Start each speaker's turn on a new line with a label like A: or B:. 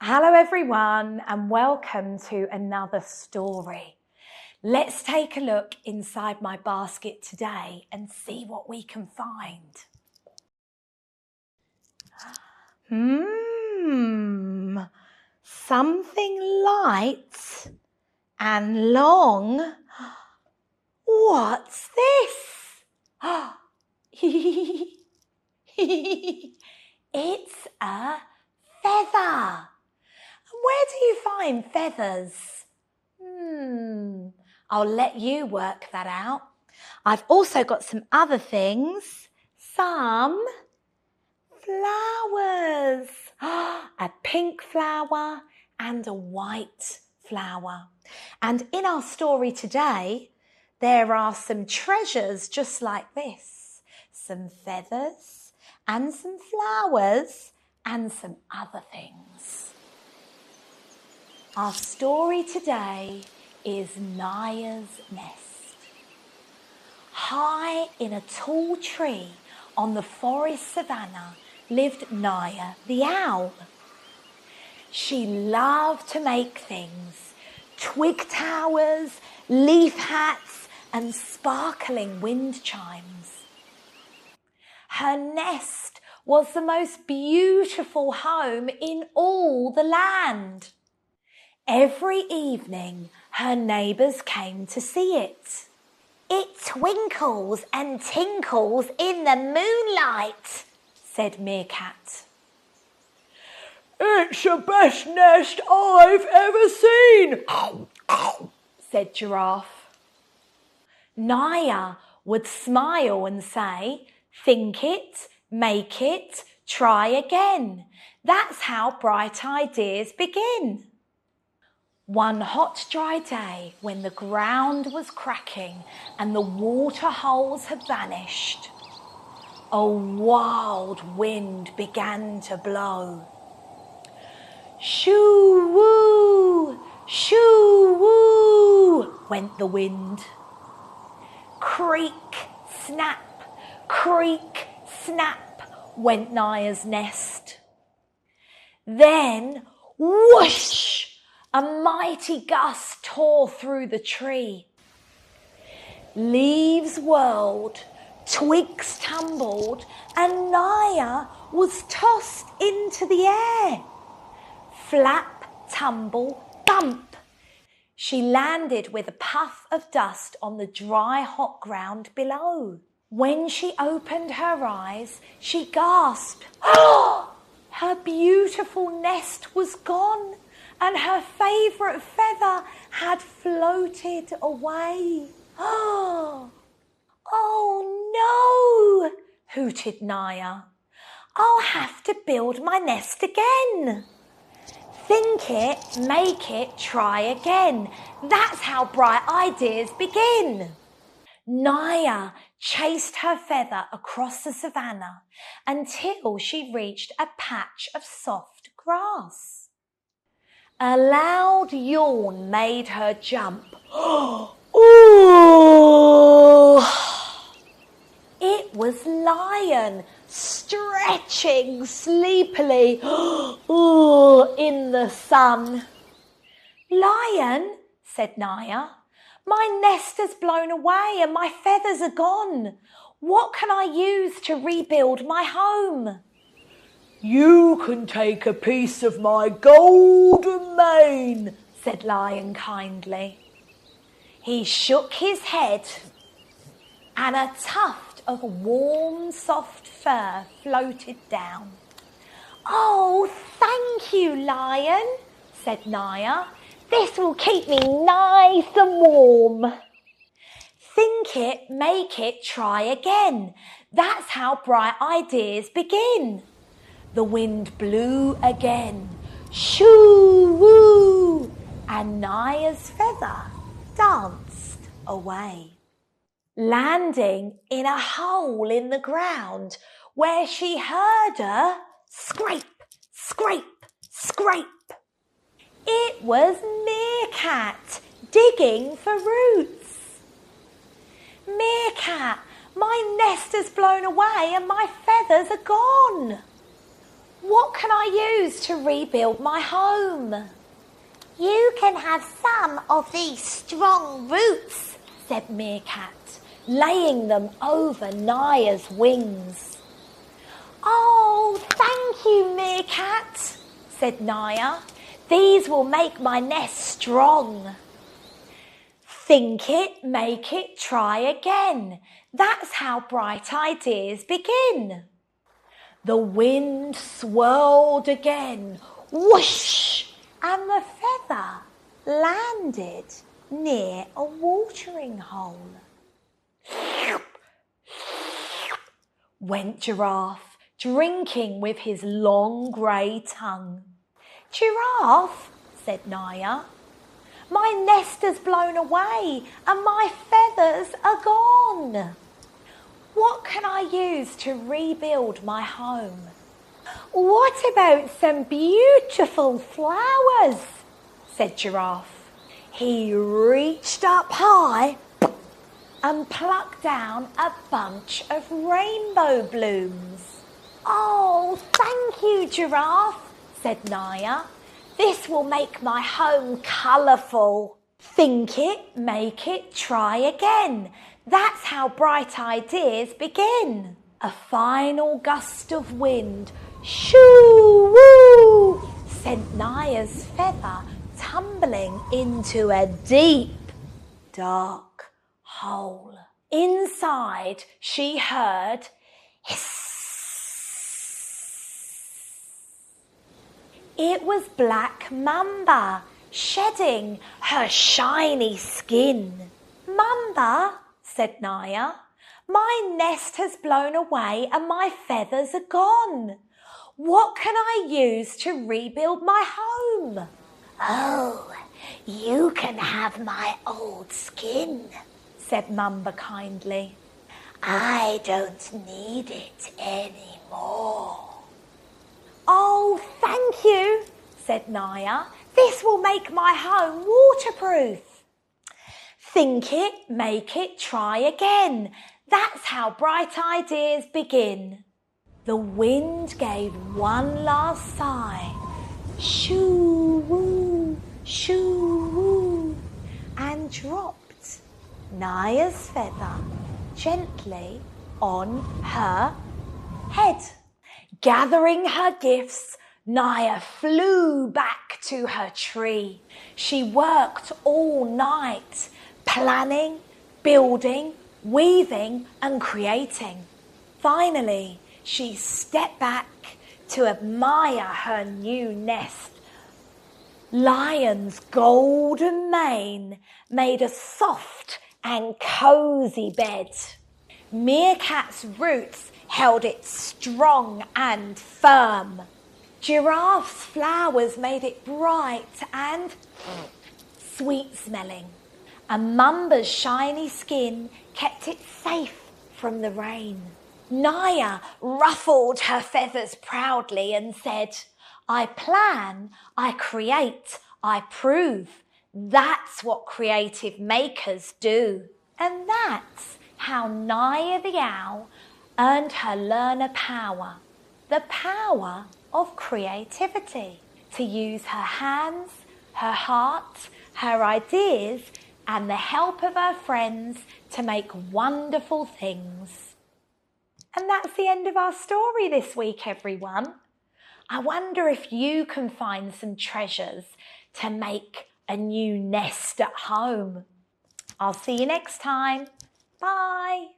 A: Hello everyone and welcome to another story. Let's take a look inside my basket today and see what we can find. Something light and long. What's this? It's a feather. Where do you find feathers? I'll let you work that out. I've also got some other things. Some flowers. A pink flower and a white flower. And in our story today, there are some treasures just like this. Some feathers and some flowers and some other things. Our story today is Naya's nest. High in a tall tree on the forest savannah lived Naya the Owl. She loved to make things, twig towers, leaf hats and sparkling wind chimes. Her nest was the most beautiful home in all the land. Every evening, her neighbours came to see it. It twinkles and tinkles in the moonlight, said Meerkat.
B: It's the best nest I've ever seen,
A: said Giraffe. Naya would smile and say, think it, make it, try again. That's how bright ideas begin. One hot dry day when the ground was cracking and the water holes had vanished, a wild wind began to blow. Shoo-woo, shoo-woo, went the wind. Creak, snap, went Naya's nest. Then, whoosh! A mighty gust tore through the tree. Leaves whirled, twigs tumbled, and Naya was tossed into the air. Flap, tumble, bump. She landed with a puff of dust on the dry, hot ground below. When she opened her eyes, she gasped. Her beautiful nest was gone. And her favourite feather had floated away. Oh no, hooted Naya. I'll have to build my nest again. Think it, make it, try again. That's how bright ideas begin. Naya chased her feather across the savannah until she reached a patch of soft grass. A loud yawn made her jump. Ooh! It was Lion stretching sleepily in the sun. Lion, said Naya, my nest has blown away and my feathers are gone. What can I use to rebuild my home?
B: You can take a piece of my golden mane,
A: said Lion kindly. He shook his head and a tuft of warm, soft fur floated down. Oh, thank you, Lion, said Naya. This will keep me nice and warm. Think it, make it, try again. That's how bright ideas begin. The wind blew again, shoo-woo, and Naya's feather danced away, landing in a hole in the ground where she heard a scrape, scrape, scrape. It was Meerkat digging for roots. Meerkat, my nest has blown away and my feathers are gone. What can I use to rebuild my home? You can have some of these strong roots, said Meerkat, laying them over Naya's wings. Oh, thank you, Meerkat, said Naya. These will make my nest strong. Think it, make it, try again. That's how bright ideas begin. The wind swirled again, whoosh, and the feather landed near a watering hole. Went Giraffe, drinking with his long grey tongue. Giraffe, said Naya, my nest has blown away and my feathers are gone. What can I use to rebuild my home? What about some beautiful flowers? Said Giraffe. He reached up high and plucked down a bunch of rainbow blooms. Oh, thank you, Giraffe, said Naya. This will make my home colourful. Think it, make it, try again. That's how bright ideas begin. A final gust of wind, shoo-woo, sent Naya's feather tumbling into a deep, dark hole. Inside, she heard hiss. It was Black Mamba, shedding her shiny skin. Mamba, said Naya, my nest has blown away and my feathers are gone. What can I use to rebuild my home? Oh, you can have my old skin, said Mamba kindly. I don't need it anymore. Oh, thank you, said Naya. This will make my home waterproof. Think it, make it, try again. That's how bright ideas begin. The wind gave one last sigh. Shoo-woo, shoo-woo, and dropped Naya's feather gently on her head. Gathering her gifts, Naya flew back to her tree. She worked all night, planning, building, weaving and creating. Finally, she stepped back to admire her new nest. Lion's golden mane made a soft and cosy bed. Meerkat's roots held it strong and firm. Giraffe's flowers made it bright and sweet-smelling. And Mamba's shiny skin kept it safe from the rain. Naya ruffled her feathers proudly and said, I plan, I create, I prove. That's what creative makers do. And that's how Naya the Owl earned her learner power, the power of creativity, to use her hands, her heart, her ideas, and the help of her friends to make wonderful things. And that's the end of our story this week, everyone. I wonder if you can find some treasures to make a new nest at home. I'll see you next time. Bye.